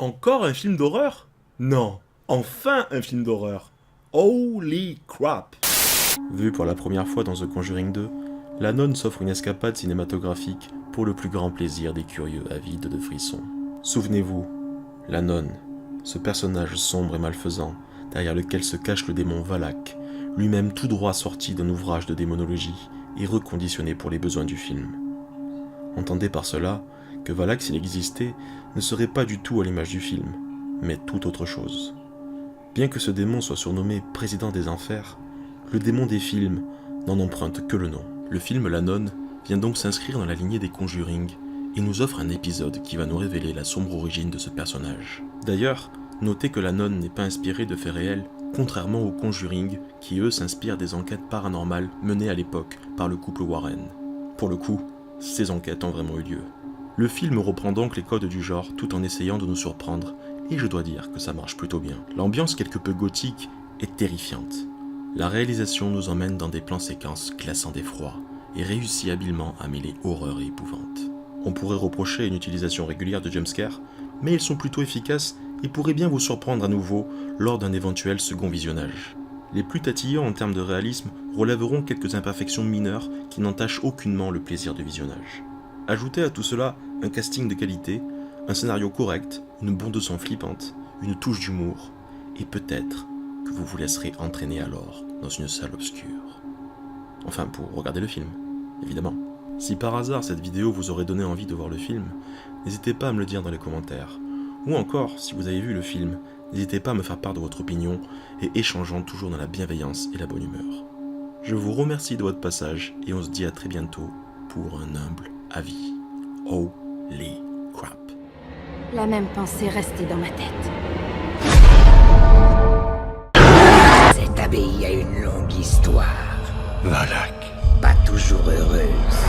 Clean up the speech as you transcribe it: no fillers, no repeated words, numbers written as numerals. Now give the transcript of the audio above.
Encore un film d'horreur? Non, enfin un film d'horreur. Holy crap! Vu pour la première fois dans The Conjuring 2, La Nonne s'offre une escapade cinématographique pour le plus grand plaisir des curieux avides de frissons. Souvenez-vous, La Nonne, ce personnage sombre et malfaisant, derrière lequel se cache le démon Valak, lui-même tout droit sorti d'un ouvrage de démonologie et reconditionné pour les besoins du film. Entendez par cela que Valak, s'il existait, ne serait pas du tout à l'image du film, mais tout autre chose. Bien que ce démon soit surnommé Président des Enfers, le démon des films n'en emprunte que le nom. Le film La Nonne vient donc s'inscrire dans la lignée des Conjuring et nous offre un épisode qui va nous révéler la sombre origine de ce personnage. D'ailleurs, notez que La Nonne n'est pas inspirée de faits réels, contrairement aux Conjuring qui eux s'inspirent des enquêtes paranormales menées à l'époque par le couple Warren. Pour le coup, ces enquêtes ont vraiment eu lieu. Le film reprend donc les codes du genre tout en essayant de nous surprendre, et je dois dire que ça marche plutôt bien. L'ambiance quelque peu gothique est terrifiante. La réalisation nous emmène dans des plans séquences glaçants d'effroi, et réussit habilement à mêler horreur et épouvante. On pourrait reprocher une utilisation régulière de jumpscares, mais ils sont plutôt efficaces et pourraient bien vous surprendre à nouveau lors d'un éventuel second visionnage. Les plus tatillants en termes de réalisme relèveront quelques imperfections mineures qui n'entachent aucunement le plaisir de visionnage. Ajoutez à tout cela un casting de qualité, un scénario correct, une bande de son flippante, une touche d'humour, et peut-être que vous vous laisserez entraîner alors dans une salle obscure. Enfin, pour regarder le film, évidemment. Si par hasard cette vidéo vous aurait donné envie de voir le film, n'hésitez pas à me le dire dans les commentaires. Ou encore, si vous avez vu le film, n'hésitez pas à me faire part de votre opinion et échangeons toujours dans la bienveillance et la bonne humeur. Je vous remercie de votre passage et on se dit à très bientôt pour un humble avis. Holy crap. La même pensée restait dans ma tête. Cette abbaye a une longue histoire. Valak. Pas toujours heureuse.